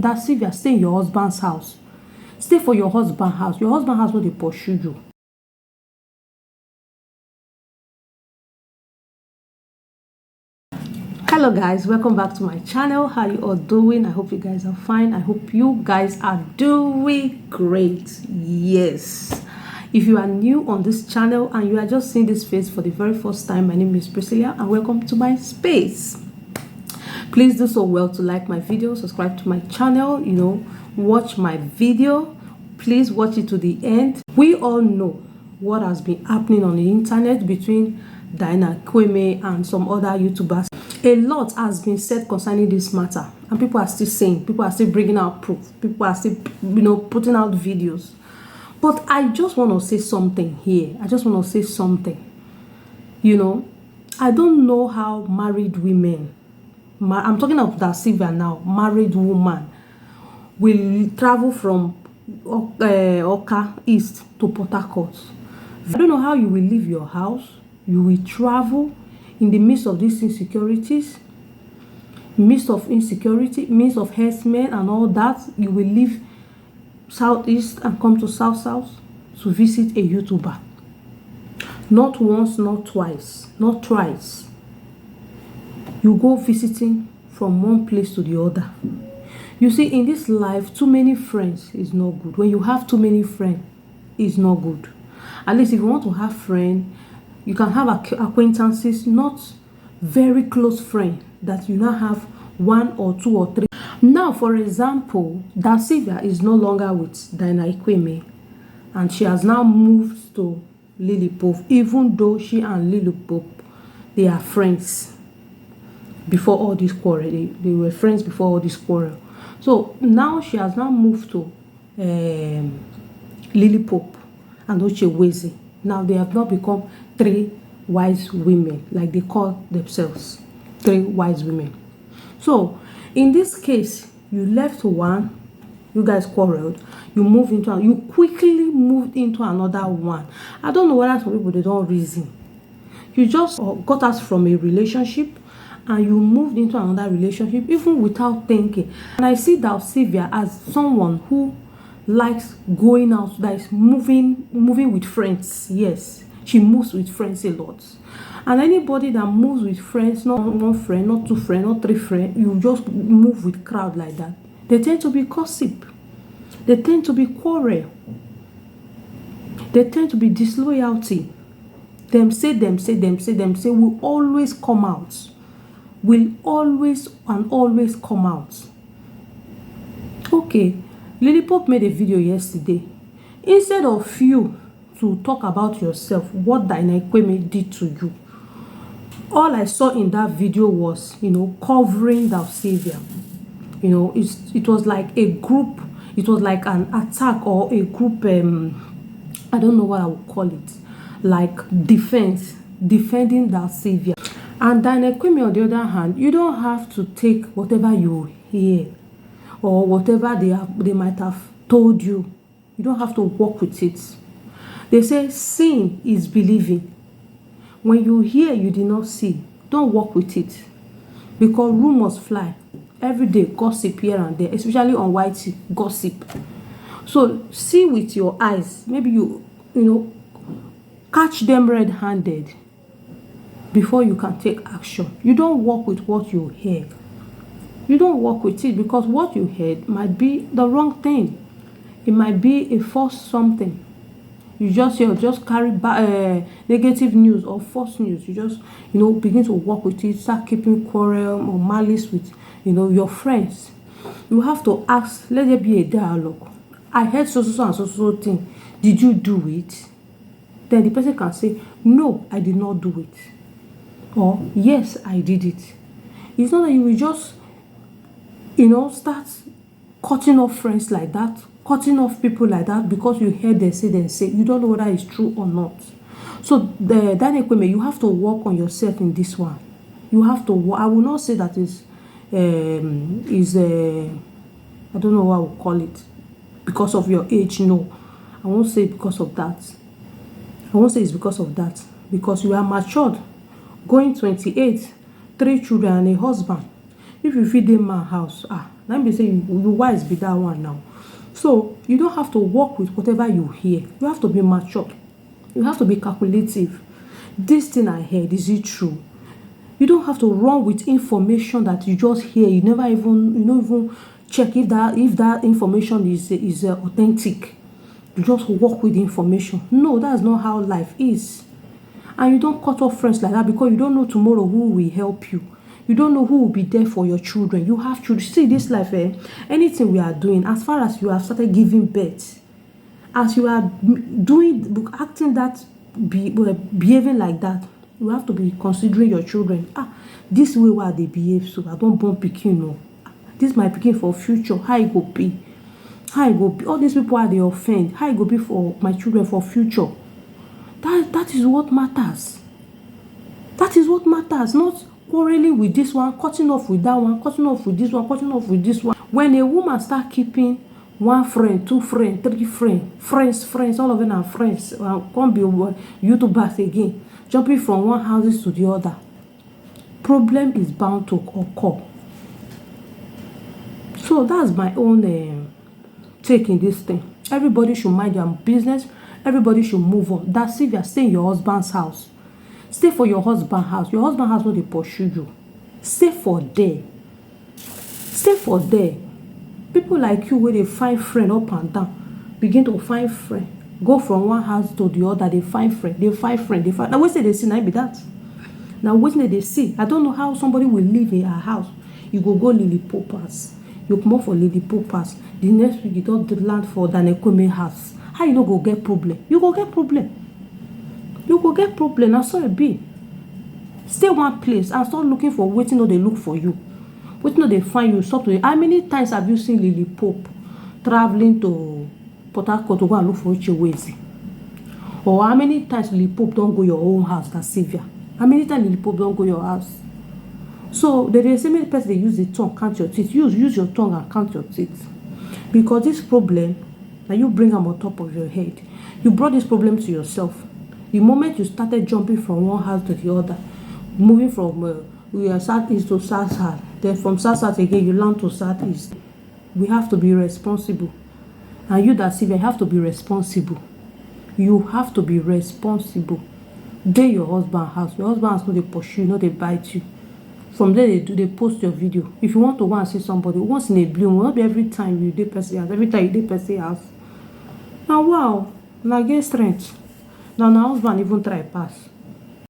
Dasylvia, stay in your husband's house. Stay for your husband's house. Your husband's house will they pursue you. Hello guys, welcome back to my channel. How you all doing? I hope you guys are fine. I hope you guys are doing great. Yes, if you are new on this channel and you are just seeing this face for the very first time, my name is Priscilla and welcome to my space. Please do so well to like my video, subscribe to my channel, watch my video. Please watch it to the end. We all know what has been happening on the internet between DYNA EKWUEME and some other YouTubers. A lot has been said concerning this matter, and people are still saying, people are still bringing out proof, people are still putting out videos. But I just want to say something here. I just want to say something. I don't know how married women, I'm talking of Dasylvia now, married woman, will travel from Oka East to Port Harcourt. I don't know how you will leave your house. You will travel in the midst of these insecurities, midst of herdsmen and all that. You will leave Southeast and come to South to visit a YouTuber. Not once, not twice, not thrice. You go visiting from one place to the other. You see, in this life, too many friends is not good. When you have too many friends, it's not good. At least if you want to have friends, you can have acquaintances, not very close friends that you now have one or two or three. Now, for example, Dasylvia is no longer with DYNA EKWUEME, and she has now moved to LilyPope, even though she and LilyPope, they are friends before all this quarrel. They were friends before all this quarrel. So now she has now moved to LilyPope and Ocheweze. Now they have not become three wise women, like they call themselves, three wise women. So in this case, you left one, you guys quarreled, you quickly moved into another one. I don't know whether some people, they don't reason. You just got us from a relationship and you moved into another relationship even without thinking. And I see Dasylvia as someone who likes going out, that is moving with friends. Yes, she moves with friends a lot. And anybody that moves with friends, not one friend, not two friends, not three friends, you just move with crowd like that, they tend to be gossip. They tend to be quarrel. They tend to be disloyalty. Them say will always come out. Will always come out. Okay, LilyPope made a video yesterday. Instead of you to talk about yourself, what DYNA EKWUEME did to you, all I saw in that video was, covering Dasylvia. It was like a group, it was like an attack or a group, I don't know what I would call it, like defending Dasylvia. And DYNA EKWUEME, on the other hand, you don't have to take whatever you hear or whatever they might have told you. You don't have to work with it. They say seeing is believing. When you hear, you did not see, don't work with it, because rumors fly every day. Gossip here and there, especially on YT, gossip. So see with your eyes. Maybe you catch them red-handed before you can take action. You don't work with what you hear. You don't work with it, because what you heard might be the wrong thing. It might be a false something. You just carry negative news or false news. You just begin to work with it, start keeping quarrel or malice with your friends. You have to ask, let there be a dialogue. I heard so and so thing. Did you do it? Then the person can say, no, I did not do it, or yes, I did it. It's not that you will just start cutting off friends like that, cutting off people like that, because you heard them say. You don't know whether it's true or not. So DYNA EKWUEME, you have to work on yourself in this one. You have to work. I will not say that I don't know what I will call it, because of your age. No, I won't say because of that. I won't say it's because of that, because you are matured, going 28, 3 children and a husband. If you feed them my house, let me say you wise be that one now. So you don't have to work with whatever you hear. You have to be mature. You have to be calculative. This thing I heard, is it true? You don't have to run with information that you just hear. You don't even check if that information is authentic. You just work with the information. No, that's not how life is. And you don't cut off friends like that because you don't know tomorrow who will help you. You don't know who will be there for your children. You have children. See, this life, anything we are doing, as far as you have started giving birth, as you are acting that, behaving like that, you have to be considering your children. This way why they behave, so I don't born pikin, no. This my pikin for future. How it go be? How it go be? All these people are they offend. How it go be for my children for future? That is what matters. That is what matters. Not quarreling with this one, cutting off with that one, cutting off with this one, cutting off with this one. When a woman start keeping one friend, two friends, three friends, all of them are friends, can't be YouTubers again, jumping from one house to the other, problem is bound to occur. So that's my own take in this thing. Everybody should mind their business. Everybody should move on. Dasylvia, stay in your husband's house. Stay for your husband's house. Your husband's house, no dey pursue you. Stay for there. Stay for there. People like you, where they find friend up and down, begin to find friend. Go from one house to the other. They find friend. They find friend. They find. Now, what say they see? Now be that. Now, what they see? I don't know how somebody will live in her house. You go LilyPope house. You come up for LilyPope house. The next week you don't land for DYNA EKWUEME house. How you no go get problem? You go get problem. You go get problem. That's all it be. Stay one place and start looking for waiting. No, they look for you. Waiting, no, they find you. Stop to. How many times have you seen LilyPope traveling to Port Harcourt to go and look for Uchewezi? Or how many times LilyPope don't go your own house? Dasylvia. How many times LilyPope don't go your house? So there is so many person they use the tongue count your teeth. Use your tongue and count your teeth, because this problem that you bring them on top of your head, you brought this problem to yourself. The moment you started jumping from one house to the other, moving from southeast to south, then from south again you land to southeast. We have to be responsible, and you Dasylvia, you have to be responsible. You have to be responsible. Dey your husband house. Your husband house no dey pursue you, no dey bite you. From there they post your video. If you want to go and see somebody once in a blue moon, not be every time you dey person house, every time you dey person house. Now wow, now get strength. Now husband even try pass.